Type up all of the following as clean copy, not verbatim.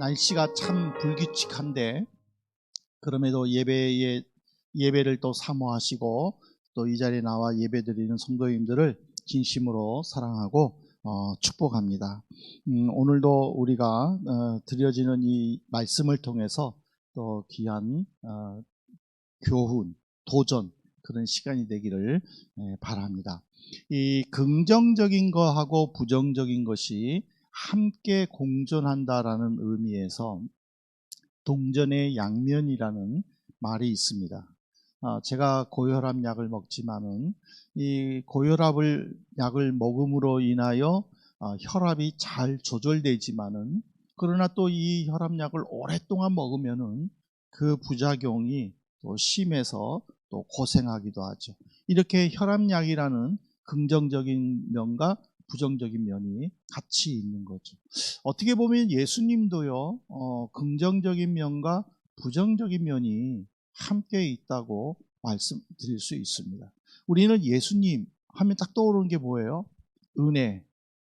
날씨가 참 불규칙한데 그럼에도 예배를 또 사모하시고 또 이 자리에 나와 예배드리는 성도님들을 진심으로 사랑하고 축복합니다. 오늘도 우리가 드려지는 이 말씀을 통해서 또 귀한 교훈, 도전 그런 시간이 되기를 바랍니다. 이 긍정적인 것하고 부정적인 것이 함께 공존한다라는 의미에서 동전의 양면이라는 말이 있습니다. 제가 고혈압 약을 먹지만은 이 고혈압 약을 먹음으로 인하여 혈압이 잘 조절되지만은 그러나 또 이 혈압약을 오랫동안 먹으면은 그 부작용이 또 심해서 또 고생하기도 하죠. 이렇게 혈압약이라는 긍정적인 면과 부정적인 면이 같이 있는 거죠. 어떻게 보면 예수님도요, 긍정적인 면과 부정적인 면이 함께 있다고 말씀드릴 수 있습니다. 우리는 예수님 하면 딱 떠오르는 게 뭐예요? 은혜,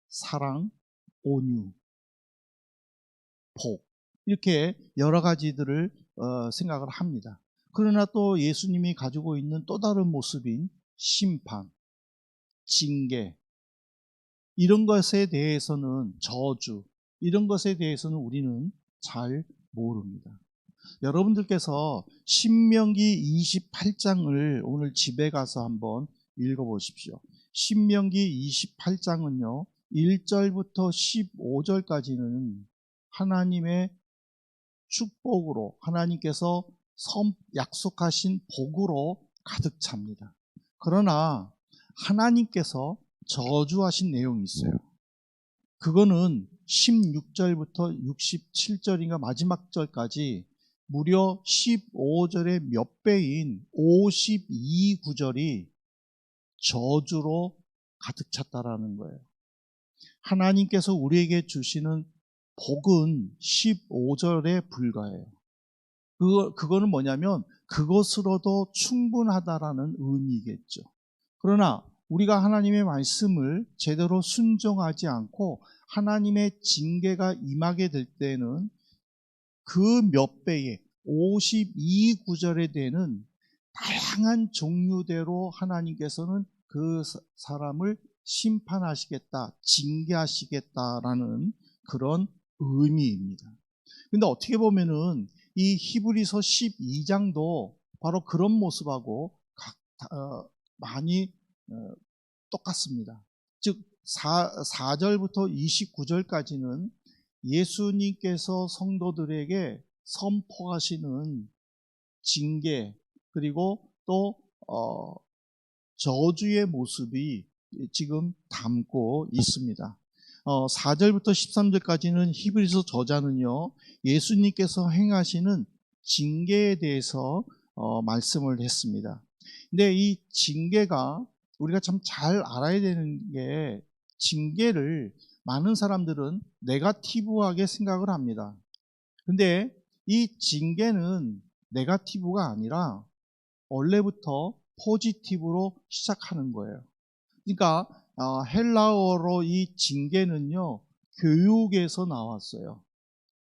사랑, 온유, 복, 이렇게 여러 가지들을 생각을 합니다. 그러나 또 예수님이 가지고 있는 또 다른 모습인 심판, 징계, 이런 것에 대해서는 저주, 이런 것에 대해서는 우리는 잘 모릅니다. 여러분들께서 신명기 28장을 오늘 집에 가서 한번 읽어보십시오. 신명기 28장은요 1절부터 15절까지는 하나님의 축복으로, 하나님께서 약속하신 복으로 가득 찹니다. 그러나 하나님께서 저주하신 내용이 있어요. 그거는 16절부터 67절인가 마지막 절까지 무려 15절의 몇 배인 52구절이 저주로 가득 찼다라는 거예요. 하나님께서 우리에게 주시는 복은 15절에 불과해요. 그거는 뭐냐면 그것으로도 충분하다라는 의미겠죠. 그러나 우리가 하나님의 말씀을 제대로 순종하지 않고 하나님의 징계가 임하게 될 때는 그 몇 배의 52구절에 되는 다양한 종류대로 하나님께서는 그 사람을 심판하시겠다, 징계하시겠다라는 그런 의미입니다. 근데 어떻게 보면은 이 히브리서 12장도 바로 그런 모습하고 많이 똑같습니다. 즉 4절부터 29절까지는 예수님께서 성도들에게 선포하시는 징계 그리고 또 저주의 모습이 지금 담고 있습니다. 4절부터 13절까지는 히브리서 저자는요 예수님께서 행하시는 징계에 대해서 말씀을 했습니다. 근데 이 징계가 우리가 참 잘 알아야 되는 게 징계를 많은 사람들은 네거티브하게 생각을 합니다. 근데 이 징계는 네거티브가 아니라 원래부터 포지티브로 시작하는 거예요. 그러니까 헬라어로 이 징계는요 교육에서 나왔어요.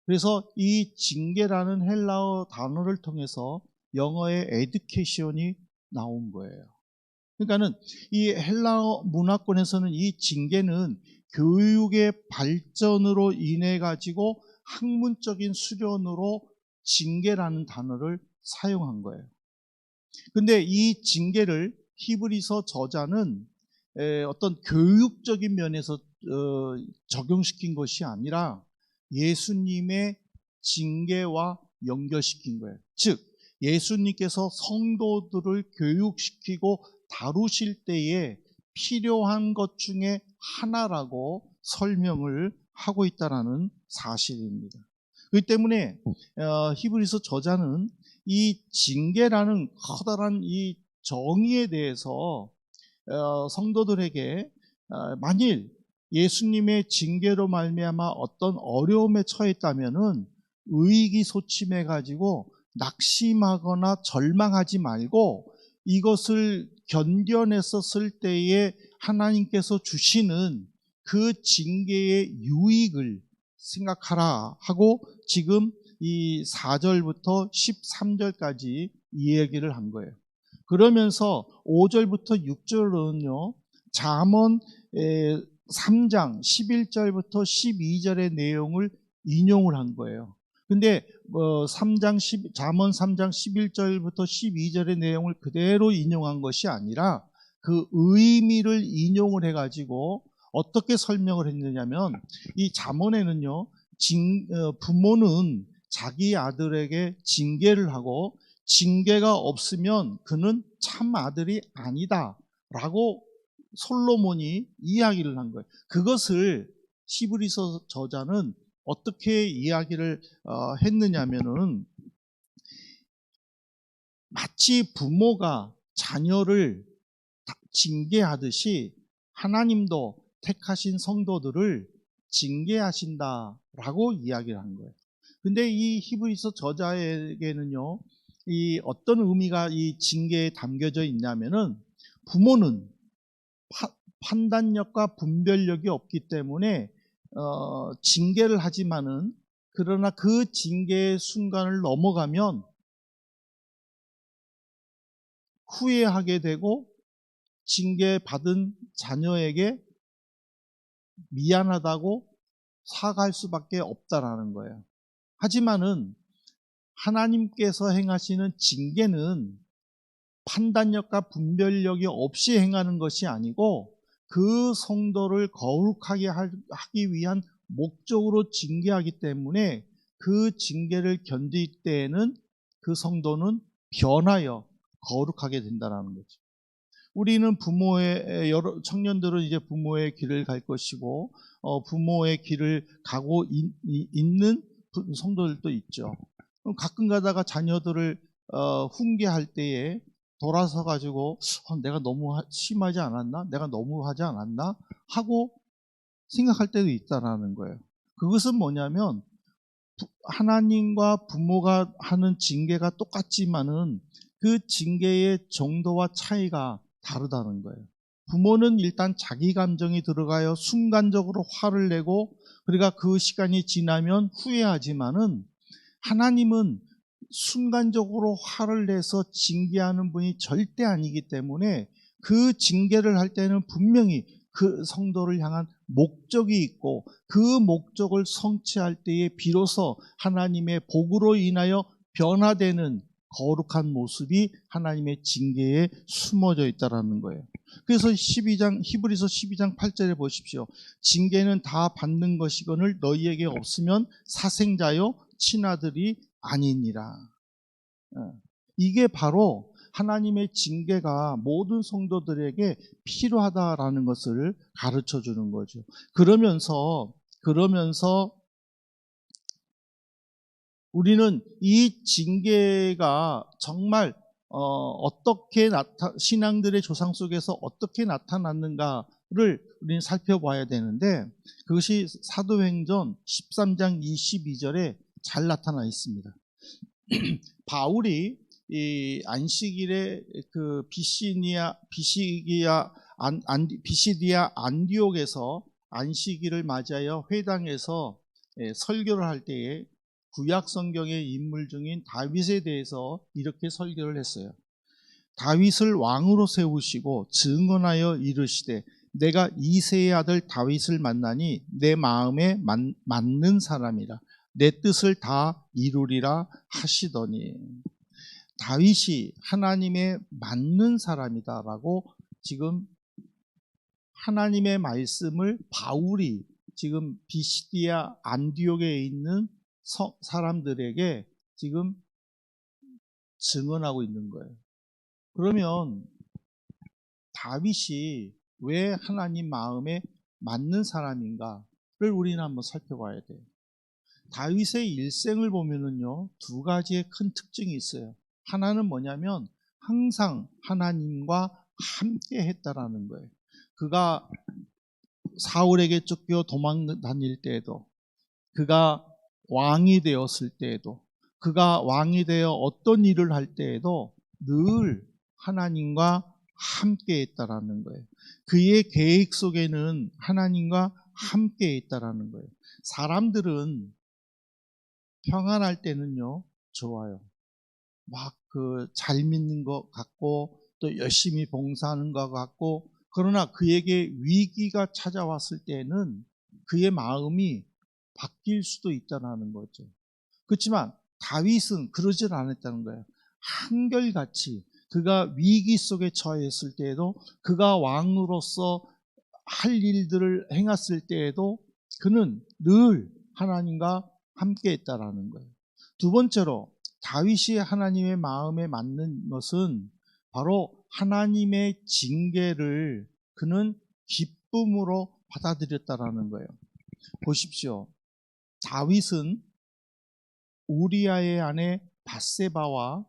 그래서 이 징계라는 헬라어 단어를 통해서 영어의 에듀케이션이 나온 거예요. 그러니까는 이 헬라어 문화권에서는 이 징계는 교육의 발전으로 인해 가지고 학문적인 수련으로 징계라는 단어를 사용한 거예요. 근데 이 징계를 히브리서 저자는 어떤 교육적인 면에서 적용시킨 것이 아니라 예수님의 징계와 연결시킨 거예요. 즉 예수님께서 성도들을 교육시키고 다루실 때에 필요한 것 중에 하나라고 설명을 하고 있다는 사실입니다. 그렇기 때문에 히브리서 저자는 이 징계라는 커다란 이 정의에 대해서 성도들에게 만일 예수님의 징계로 말미암아 어떤 어려움에 처했다면은 의기소침해 가지고 낙심하거나 절망하지 말고 이것을 견뎌냈었을 때에 하나님께서 주시는 그 징계의 유익을 생각하라 하고 지금 이 4절부터 13절까지 이 얘기를 한 거예요. 그러면서 5절부터 6절은요, 잠언 3장 11절부터 12절의 내용을 인용을 한 거예요. 근데 잠언 3장 11절부터 12절의 내용을 그대로 인용한 것이 아니라 그 의미를 인용을 해가지고 어떻게 설명을 했느냐면, 이 잠언에는요, 부모는 자기 아들에게 징계를 하고 징계가 없으면 그는 참 아들이 아니다 라고 솔로몬이 이야기를 한 거예요. 그것을 히브리서 저자는 어떻게 이야기를 했느냐면은, 마치 부모가 자녀를 징계하듯이 하나님도 택하신 성도들을 징계하신다라고 이야기를 한 거예요. 근데 이 히브리서 저자에게는요, 이 어떤 의미가 이 징계에 담겨져 있냐면은, 부모는 판단력과 분별력이 없기 때문에 징계를 하지만은, 그러나 그 징계의 순간을 넘어가면 후회하게 되고 징계받은 자녀에게 미안하다고 사과할 수밖에 없다라는 거예요. 하지만은 하나님께서 행하시는 징계는 판단력과 분별력이 없이 행하는 것이 아니고 그 성도를 거룩하게 하기 위한 목적으로 징계하기 때문에, 그 징계를 견딜 때에는 그 성도는 변하여 거룩하게 된다는 거죠. 우리는 청년들은 이제 부모의 길을 갈 것이고, 부모의 길을 가고 있는 성도들도 있죠. 가끔 가다가 자녀들을 훈계할 때에 돌아서 가지고 내가 너무 심하지 않았나? 내가 너무 하지 않았나? 하고 생각할 때도 있다라는 거예요. 그것은 뭐냐면, 하나님과 부모가 하는 징계가 똑같지만은 그 징계의 정도와 차이가 다르다는 거예요. 부모는 일단 자기 감정이 들어가요. 순간적으로 화를 내고, 그러니까 그 시간이 지나면 후회하지만은, 하나님은 순간적으로 화를 내서 징계하는 분이 절대 아니기 때문에 그 징계를 할 때는 분명히 그 성도를 향한 목적이 있고, 그 목적을 성취할 때에 비로소 하나님의 복으로 인하여 변화되는 거룩한 모습이 하나님의 징계에 숨어져 있다는 거예요. 그래서 히브리서 12장 8절에 보십시오. 징계는 다 받는 것이거늘 너희에게 없으면 사생자요 친아들이 아니니라. 이게 바로 하나님의 징계가 모든 성도들에게 필요하다라는 것을 가르쳐 주는 거죠. 그러면서 우리는 이 징계가 정말 어떻게 신앙들의 조상 속에서 어떻게 나타났는가를 우리는 살펴봐야 되는데, 그것이 사도행전 13장 22절에 잘 나타나 있습니다. 바울이 이 안식일에 그 비시디아 안디옥에서 안식일을 맞이하여 회당에서 설교를 할 때에 구약 성경의 인물 중인 다윗에 대해서 이렇게 설교를 했어요. 다윗을 왕으로 세우시고 증언하여 이르시되 내가 이새의 아들 다윗을 만나니 내 마음에 맞는 사람이라 내 뜻을 다 이루리라 하시더니, 다윗이 하나님의 맞는 사람이다라고 지금 하나님의 말씀을 바울이 지금 비시디아 안디옥에 있는 사람들에게 지금 증언하고 있는 거예요. 그러면 다윗이 왜 하나님 마음에 맞는 사람인가를 우리는 한번 살펴봐야 돼요. 다윗의 일생을 보면은요, 두 가지의 큰 특징이 있어요. 하나는 뭐냐면 항상 하나님과 함께 했다라는 거예요. 그가 사울에게 쫓겨 도망 다닐 때에도, 그가 왕이 되었을 때에도, 그가 왕이 되어 어떤 일을 할 때에도 늘 하나님과 함께 했다라는 거예요. 그의 계획 속에는 하나님과 함께 있다라는 거예요. 사람들은 평안할 때는요, 좋아요. 막 잘 믿는 것 같고 또 열심히 봉사하는 것 같고, 그러나 그에게 위기가 찾아왔을 때는 그의 마음이 바뀔 수도 있다는 거죠. 그렇지만 다윗은 그러질 않았다는 거예요. 한결같이 그가 위기 속에 처했을 때에도, 그가 왕으로서 할 일들을 행했을 때에도 그는 늘 하나님과 함께 했다라는 거예요. 두 번째로 다윗이 하나님의 마음에 맞는 것은 바로 하나님의 징계를 그는 기쁨으로 받아들였다라는 거예요. 보십시오. 다윗은 우리아의 아내 밧세바와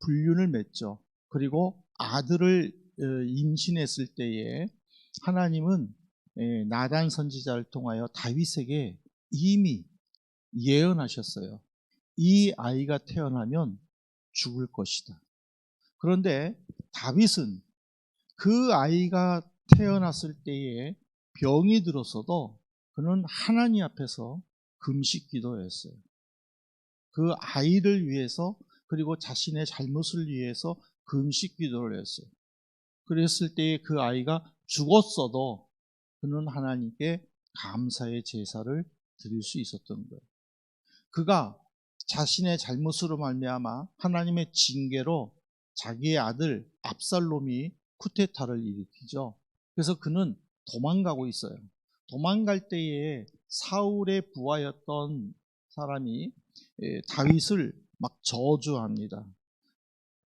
불륜을 맺죠. 그리고 아들을 임신했을 때에 하나님은 나단 선지자를 통하여 다윗에게 이미 예언하셨어요. 이 아이가 태어나면 죽을 것이다. 그런데 다윗은 그 아이가 태어났을 때에 병이 들었어도 그는 하나님 앞에서 금식 기도했어요. 그 아이를 위해서, 그리고 자신의 잘못을 위해서 금식 기도를 했어요. 그랬을 때에 그 아이가 죽었어도 그는 하나님께 감사의 제사를 드릴 수 있었던 거예요. 그가 자신의 잘못으로 말미암아 하나님의 징계로 자기의 아들 압살롬이 쿠데타를 일으키죠. 그래서 그는 도망가고 있어요. 도망갈 때에 사울의 부하였던 사람이 다윗을 막 저주합니다.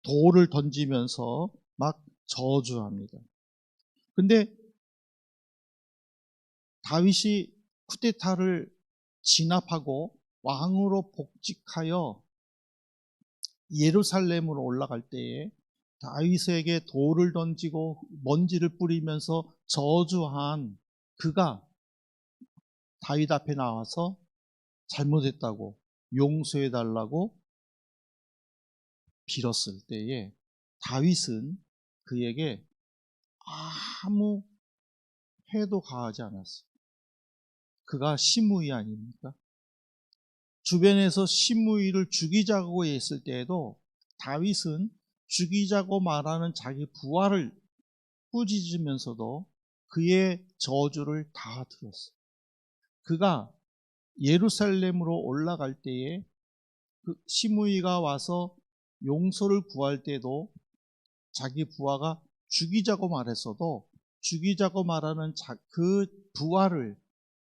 돌을 던지면서 막 저주합니다. 근데 다윗이 쿠데타를 진압하고 왕으로 복직하여 예루살렘으로 올라갈 때에 다윗에게 돌을 던지고 먼지를 뿌리면서 저주한 그가 다윗 앞에 나와서 잘못했다고 용서해달라고 빌었을 때에 다윗은 그에게 아무 해도 가하지 않았어요. 그가 시므이 아닙니까? 주변에서 시므이를 죽이자고 했을 때에도 다윗은 죽이자고 말하는 자기 부하를 꾸짖으면서도 그의 저주를 다 들었어요. 그가 예루살렘으로 올라갈 때에 그 시므이가 와서 용서를 구할 때도 자기 부하가 죽이자고 말했어도 죽이자고 말하는 그 부하를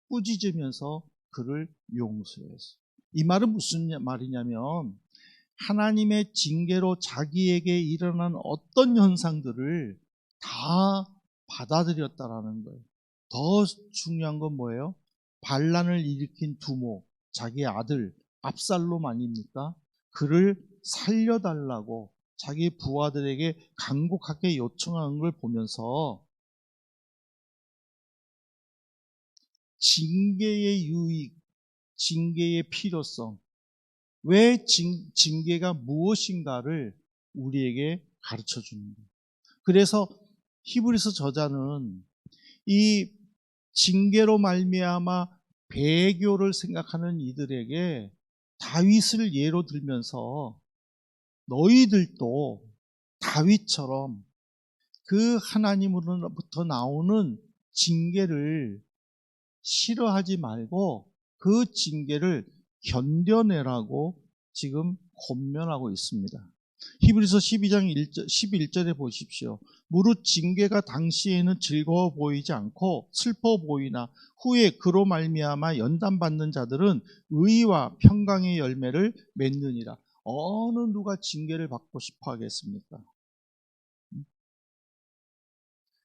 꾸짖으면서 그를 용서했어요. 이 말은 무슨 말이냐면 하나님의 징계로 자기에게 일어난 어떤 현상들을 다 받아들였다라는 거예요. 더 중요한 건 뭐예요? 반란을 일으킨 두모, 자기 아들 압살롬 아닙니까? 그를 살려달라고 자기 부하들에게 간곡하게 요청한 걸 보면서 징계의 유익, 징계의 필요성, 왜 징계가 무엇인가를 우리에게 가르쳐 주는 거예요. 그래서 히브리서 저자는 이 징계로 말미암아 배교를 생각하는 이들에게 다윗을 예로 들면서 너희들도 다윗처럼 그 하나님으로부터 나오는 징계를 싫어하지 말고 그 징계를 견뎌내라고 지금 권면하고 있습니다. 히브리서 12장 11절에 보십시오. 무릇 징계가 당시에는 즐거워 보이지 않고 슬퍼 보이나 후에 그로 말미암아 연단받는 자들은 의와 평강의 열매를 맺느니라. 어느 누가 징계를 받고 싶어 하겠습니까?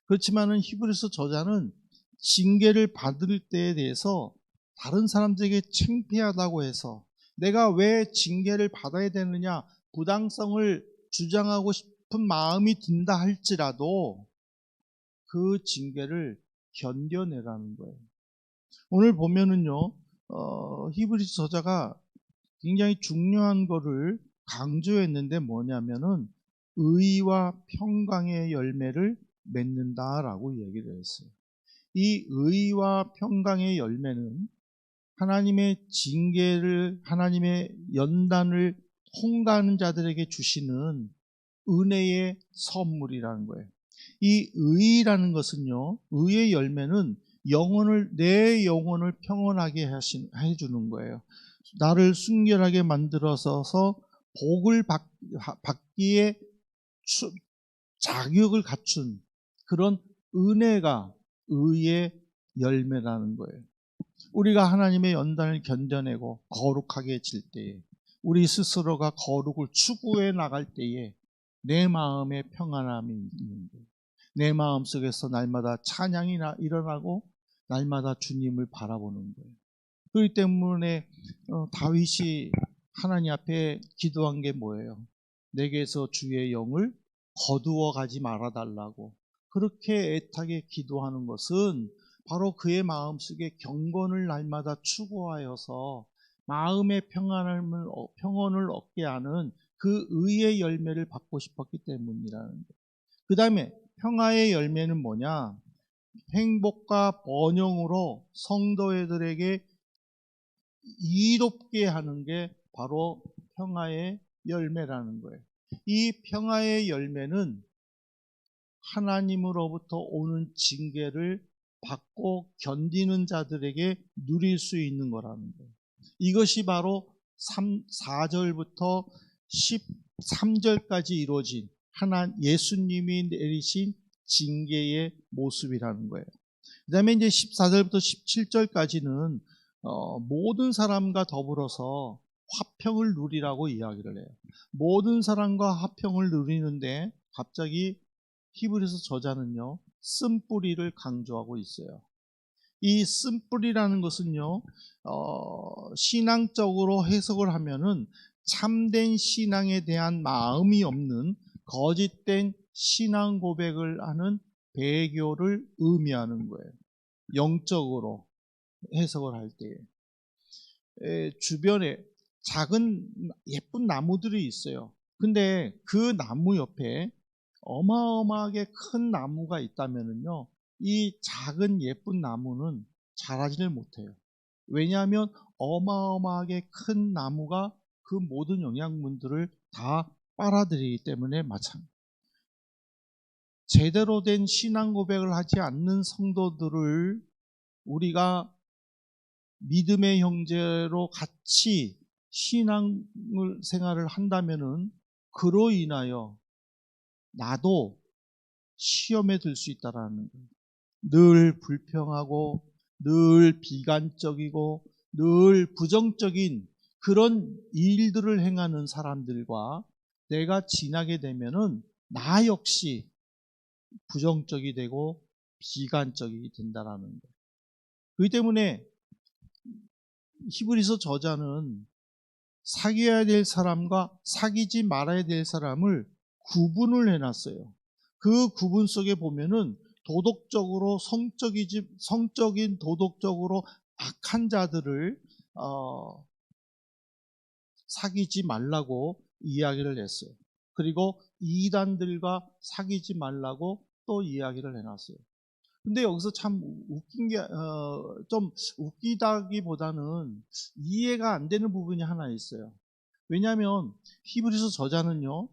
그렇지만은 히브리서 저자는 징계를 받을 때에 대해서 다른 사람들에게 창피하다고 해서 내가 왜 징계를 받아야 되느냐 부당성을 주장하고 싶은 마음이 든다 할지라도 그 징계를 견뎌내라는 거예요. 오늘 보면은요, 히브리서 저자가 굉장히 중요한 거를 강조했는데 뭐냐면은 의와 평강의 열매를 맺는다라고 얘기를 했어요. 이 의와 평강의 열매는 하나님의 징계를, 하나님의 연단을 통과하는 자들에게 주시는 은혜의 선물이라는 거예요. 이 의라는 것은요, 의의 열매는 내 영혼을 평온하게 해주는 거예요. 나를 순결하게 만들어서 복을 받기에 자격을 갖춘 그런 은혜가 의의 열매라는 거예요. 우리가 하나님의 연단을 견뎌내고 거룩하게 질 때에, 우리 스스로가 거룩을 추구해 나갈 때에 내 마음에 평안함이 있는 거예요. 내 마음 속에서 날마다 찬양이 일어나고 날마다 주님을 바라보는 거예요. 그렇기 때문에 다윗이 하나님 앞에 기도한 게 뭐예요? 내게서 주의 영을 거두어 가지 말아달라고 그렇게 애타게 기도하는 것은 바로 그의 마음속에 경건을 날마다 추구하여서 마음의 평온을 얻게 하는 그 의의 열매를 받고 싶었기 때문이라는 거예요. 그 다음에 평화의 열매는 뭐냐? 행복과 번영으로 성도들에게 이롭게 하는 게 바로 평화의 열매라는 거예요. 이 평화의 열매는 하나님으로부터 오는 징계를 받고 견디는 자들에게 누릴 수 있는 거라는 거예요. 이것이 바로 4절부터 13절까지 이루어진 예수님이 내리신 징계의 모습이라는 거예요. 그 다음에 이제 14절부터 17절까지는 모든 사람과 더불어서 화평을 누리라고 이야기를 해요. 모든 사람과 화평을 누리는데 갑자기 히브리서 저자는요, 쓴뿌리를 강조하고 있어요. 이 쓴뿌리라는 것은요, 신앙적으로 해석을 하면은 참된 신앙에 대한 마음이 없는 거짓된 신앙 고백을 하는 배교를 의미하는 거예요. 영적으로 해석을 할 때에 주변에 작은 예쁜 나무들이 있어요. 근데 그 나무 옆에 어마어마하게 큰 나무가 있다면은요, 이 작은 예쁜 나무는 자라지를 못해요. 왜냐하면 어마어마하게 큰 나무가 그 모든 영양분들을 다 빨아들이기 때문에 마찬가지입니다. 제대로 된 신앙 고백을 하지 않는 성도들을 우리가 믿음의 형제로 같이 신앙 생활을 한다면은 그로 인하여 나도 시험에 들 수 있다라는 거예요. 늘 불평하고 늘 비관적이고 늘 부정적인 그런 일들을 행하는 사람들과 내가 지나게 되면은 나 역시 부정적이 되고 비관적이 된다라는 거예요. 그렇기 때문에 히브리서 저자는 사귀어야 될 사람과 사귀지 말아야 될 사람을 구분을 해놨어요. 그 구분 속에 보면은 도덕적으로 성적인 도덕적으로 악한 자들을 사귀지 말라고 이야기를 했어요. 그리고 이단들과 사귀지 말라고 또 이야기를 해놨어요. 근데 여기서 참 웃긴 게, 좀 웃기다기보다는 이해가 안 되는 부분이 하나 있어요. 왜냐하면 히브리서 저자는요,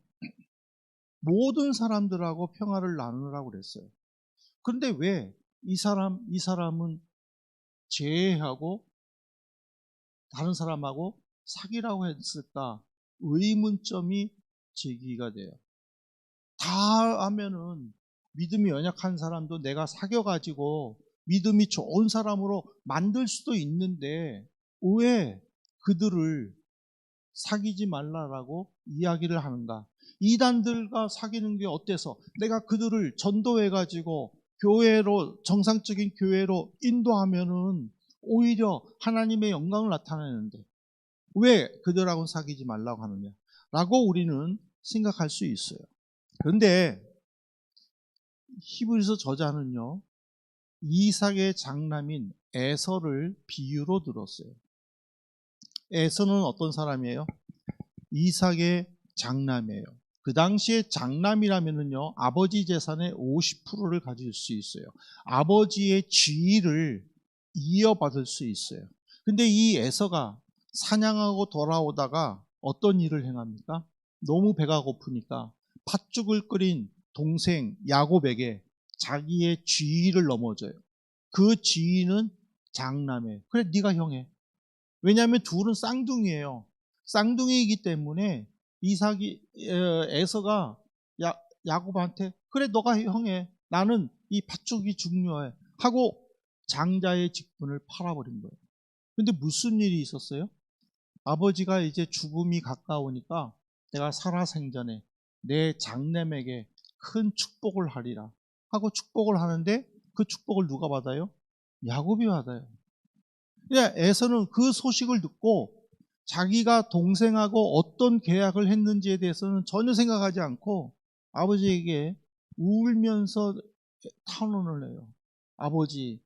모든 사람들하고 평화를 나누라고 그랬어요. 그런데 왜 이 사람은 제외하고 다른 사람하고 사귀라고 했을까? 의문점이 제기가 돼요. 다 하면은 믿음이 연약한 사람도 내가 사귀어가지고 믿음이 좋은 사람으로 만들 수도 있는데 왜 그들을 사귀지 말라라고 이야기를 하는가? 이단들과 사귀는 게 어때서? 내가 그들을 전도해가지고 교회로, 정상적인 교회로 인도하면은 오히려 하나님의 영광을 나타내는데 왜 그들하고는 사귀지 말라고 하느냐? 라고 우리는 생각할 수 있어요. 그런데 히브리서 저자는요, 이삭의 장남인 에서를 비유로 들었어요. 에서는 어떤 사람이에요? 이삭의 장남이에요. 그 당시에 장남이라면은요, 아버지 재산의 50%를 가질 수 있어요. 아버지의 지위를 이어받을 수 있어요. 근데 이 에서가 사냥하고 돌아오다가 어떤 일을 행합니까? 너무 배가 고프니까 팥죽을 끓인 동생 야곱에게 자기의 지위를 넘어줘요. 그 지위는 장남이에요. 그래, 네가 형해. 왜냐하면 둘은 쌍둥이에요. 쌍둥이이기 때문에 에서가 야곱한테 그래, 너가 형해. 나는 이 팥죽이 중요해. 하고 장자의 직분을 팔아버린 거예요. 근데 무슨 일이 있었어요? 아버지가 이제 죽음이 가까우니까 내가 살아생전에 내 장남에게 큰 축복을 하리라 하고 축복을 하는데 그 축복을 누가 받아요? 야곱이 받아요. 에서는 그 소식을 듣고 자기가 동생하고 어떤 계약을 했는지에 대해서는 전혀 생각하지 않고 아버지에게 울면서 탄원을 해요. 아버지,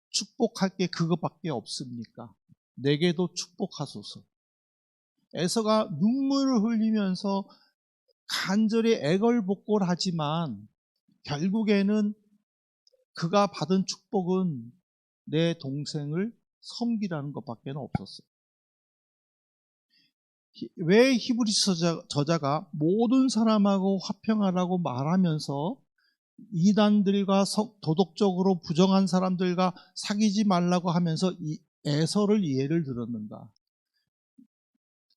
축복할 게 그것밖에 없습니까? 내게도 축복하소서. 에서가 눈물을 흘리면서 간절히 애걸복걸하지만 결국에는 그가 받은 축복은 내 동생을 섬기라는 것밖에 없었어요. 왜 히브리서 저자가 모든 사람하고 화평하라고 말하면서 이단들과 도덕적으로 부정한 사람들과 사귀지 말라고 하면서 이 에서를 예를 들었는가?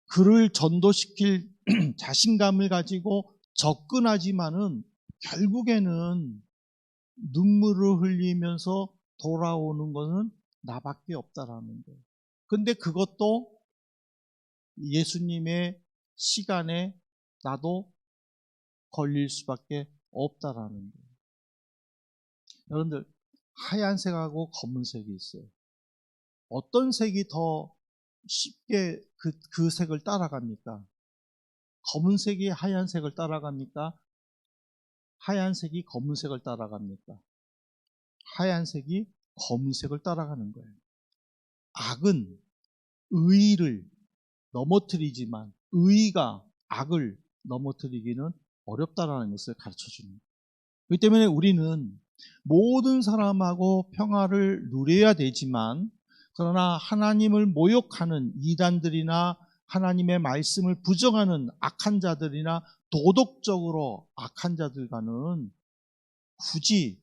그를 전도시킬 자신감을 가지고 접근하지만은 결국에는 눈물을 흘리면서 돌아오는 것은 나밖에 없다라는 거예요. 근데 그것도 예수님의 시간에 나도 걸릴 수밖에 없다라는 거예요. 여러분들, 하얀색하고 검은색이 있어요. 어떤 색이 더 쉽게 그 색을 따라갑니까? 검은색이 하얀색을 따라갑니까? 하얀색이 검은색을 따라갑니까? 하얀색이 검은색을 따라가는 거예요. 악은 의를 넘어뜨리지만 의가 악을 넘어뜨리기는 어렵다라는 것을 가르쳐 줍니다. 그렇기 때문에 우리는 모든 사람하고 평화를 누려야 되지만 그러나 하나님을 모욕하는 이단들이나 하나님의 말씀을 부정하는 악한 자들이나 도덕적으로 악한 자들과는 굳이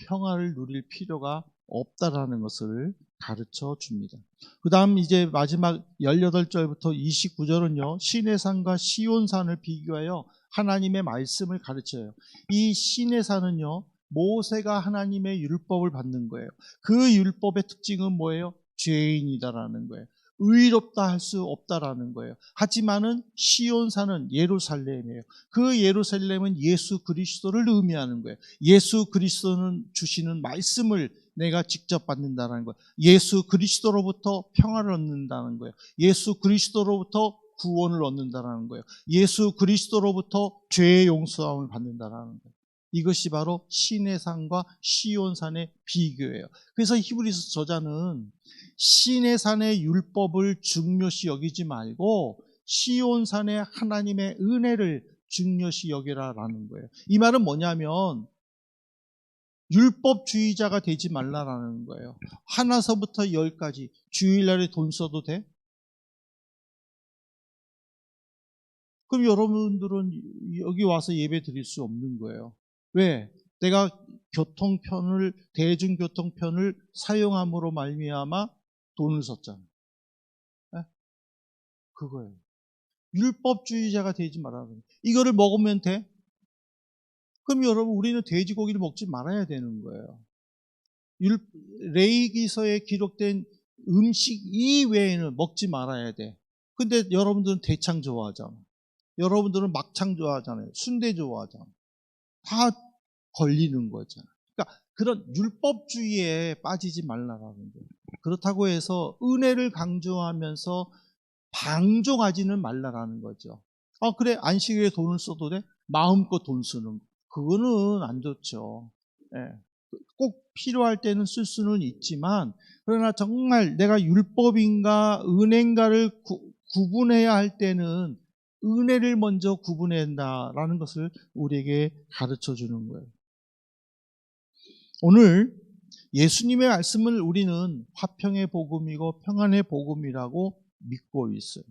평화를 누릴 필요가 없다라는 것을 가르쳐 줍니다. 그 다음 이제 마지막 18절부터 29절은요, 시내산과 시온산을 비교하여 하나님의 말씀을 가르쳐요. 이 시내산은요, 모세가 하나님의 율법을 받는 거예요. 그 율법의 특징은 뭐예요? 죄인이다라는 거예요. 의롭다 할 수 없다라는 거예요. 하지만은 시온산은 예루살렘이에요. 그 예루살렘은 예수 그리스도를 의미하는 거예요. 예수 그리스도는 주시는 말씀을 내가 직접 받는다는 거예요. 예수 그리스도로부터 평화를 얻는다는 거예요. 예수 그리스도로부터 구원을 얻는다는 거예요. 예수 그리스도로부터 죄의 용서함을 받는다는 거예요. 이것이 바로 시내산과 시온산의 비교예요. 그래서 히브리서 저자는 시내산의 율법을 중요시 여기지 말고 시온산의 하나님의 은혜를 중요시 여기라라는 거예요. 이 말은 뭐냐면 율법주의자가 되지 말라라는 거예요. 하나서부터 10까지 주일날에 돈 써도 돼? 그럼 여러분들은 여기 와서 예배 드릴 수 없는 거예요. 왜? 내가 대중교통편을 사용함으로 말미암아 돈을 썼잖아. 네? 그거예요. 율법주의자가 되지 말라는 거예요. 이거를 먹으면 돼? 그럼 여러분, 우리는 돼지고기를 먹지 말아야 되는 거예요. 레위기서에 기록된 음식 이외에는 먹지 말아야 돼. 근데 여러분들은 대창 좋아하잖아. 여러분들은 막창 좋아하잖아요. 순대 좋아하잖아. 다 걸리는 거잖아. 그러니까 그런 율법주의에 빠지지 말라라는 거예요. 그렇다고 해서 은혜를 강조하면서 방종하지는 말라라는 거죠. 그래, 안식일에 돈을 써도 돼? 마음껏 돈 쓰는 거. 그거는 안 좋죠. 예. 꼭 필요할 때는 쓸 수는 있지만, 그러나 정말 내가 율법인가 은행가를 구분해야 할 때는 은혜를 먼저 구분한다라는 것을 우리에게 가르쳐 주는 거예요. 오늘 예수님의 말씀을 우리는 화평의 복음이고 평안의 복음이라고 믿고 있어요.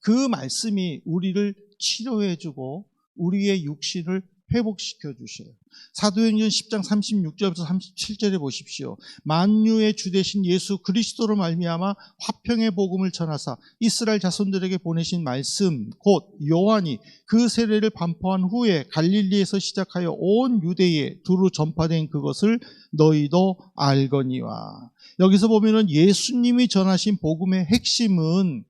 그 말씀이 우리를 치료해주고 우리의 육신을 회복시켜 주셔요. 사도행전 10장 36절부터 37절에 보십시오. 만유의 주 되신 예수 그리스도로 말미암아 화평의 복음을 전하사 이스라엘 자손들에게 보내신 말씀 곧 요한이 그 세례를 반포한 후에 갈릴리에서 시작하여 온 유대에 두루 전파된 그것을 너희도 알거니와. 여기서 보면은 예수님이 전하신 복음의 핵심은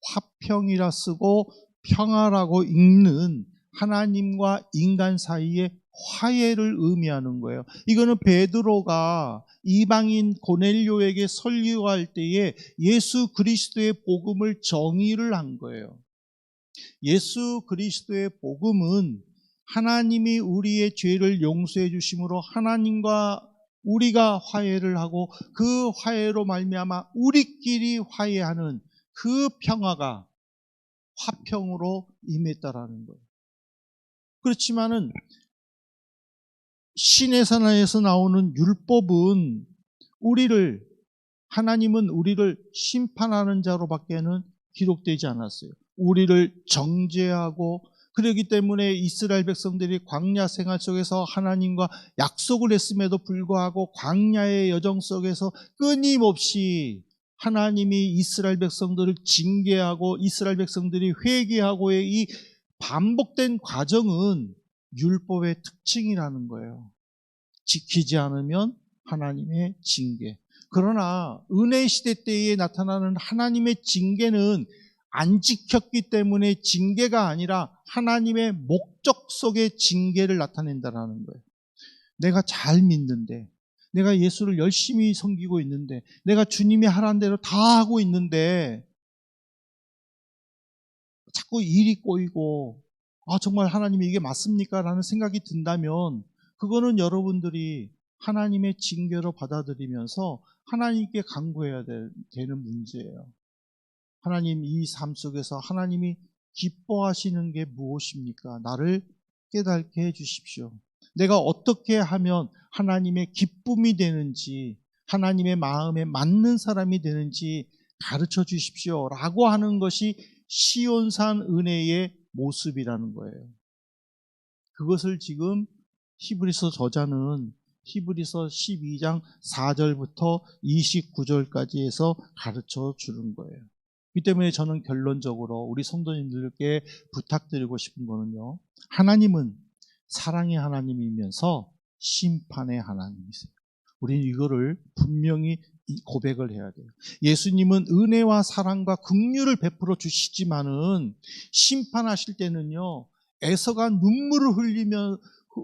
화평이라 쓰고 평화라고 읽는 하나님과 인간 사이의 화해를 의미하는 거예요. 이거는 베드로가 이방인 고넬료에게 설교할 때에 예수 그리스도의 복음을 정의를 한 거예요. 예수 그리스도의 복음은 하나님이 우리의 죄를 용서해 주심으로 하나님과 우리가 화해를 하고 그 화해로 말미암아 우리끼리 화해하는 그 평화가 화평으로 임했다라는 거예요. 그렇지만은 신의 산하에서 나오는 율법은 하나님은 우리를 심판하는 자로밖에는 기록되지 않았어요. 우리를 정죄하고, 그렇기 때문에 이스라엘 백성들이 광야 생활 속에서 하나님과 약속을 했음에도 불구하고 광야의 여정 속에서 끊임없이 하나님이 이스라엘 백성들을 징계하고 이스라엘 백성들이 회개하고의 이 반복된 과정은 율법의 특징이라는 거예요. 지키지 않으면 하나님의 징계. 그러나 은혜 시대 때에 나타나는 하나님의 징계는 안 지켰기 때문에 징계가 아니라 하나님의 목적 속의 징계를 나타낸다는 거예요. 내가 잘 믿는데, 내가 예수를 열심히 섬기고 있는데, 내가 주님이 하라는 대로 다 하고 있는데 자꾸 일이 꼬이고 정말 하나님이 이게 맞습니까? 라는 생각이 든다면 그거는 여러분들이 하나님의 징계로 받아들이면서 하나님께 간구해야 되는 문제예요. 하나님, 이 삶 속에서 하나님이 기뻐하시는 게 무엇입니까? 나를 깨닫게 해주십시오. 내가 어떻게 하면 하나님의 기쁨이 되는지, 하나님의 마음에 맞는 사람이 되는지 가르쳐 주십시오 라고 하는 것이 시온산 은혜의 모습이라는 거예요. 그것을 지금 히브리서 저자는 히브리서 12장 4절부터 29절까지 해서 가르쳐 주는 거예요. 이 때문에 저는 결론적으로 우리 성도님들께 부탁드리고 싶은 거는요, 하나님은 사랑의 하나님이면서 심판의 하나님이세요. 우리는 이거를 분명히 고백을 해야 돼요. 예수님은 은혜와 사랑과 긍휼을 베풀어 주시지만은 심판하실 때는요, 애서가 눈물을 흘리며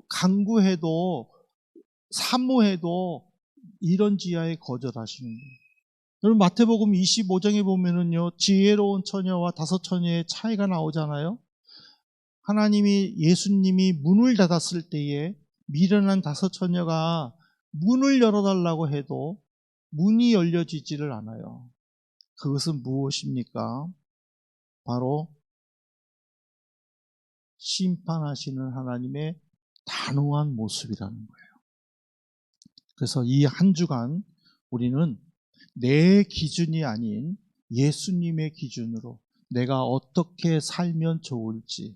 간구해도 사모해도 이런 지하에 거절하시는 거예요. 여러분 마태복음 25장에 보면은요, 지혜로운 처녀와 다섯 처녀의 차이가 나오잖아요. 예수님이 문을 닫았을 때에 미련한 다섯 처녀가 문을 열어달라고 해도 문이 열려지지를 않아요. 그것은 무엇입니까? 바로 심판하시는 하나님의 단호한 모습이라는 거예요. 그래서 이 한 주간 우리는 내 기준이 아닌 예수님의 기준으로 내가 어떻게 살면 좋을지,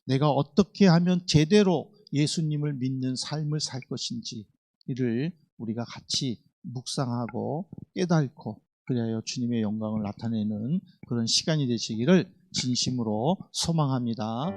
내가 어떻게 하면 제대로 예수님을 믿는 삶을 살 것인지를 우리가 같이 묵상하고 깨닫고, 그리하여 주님의 영광을 나타내는 그런 시간이 되시기를 진심으로 소망합니다.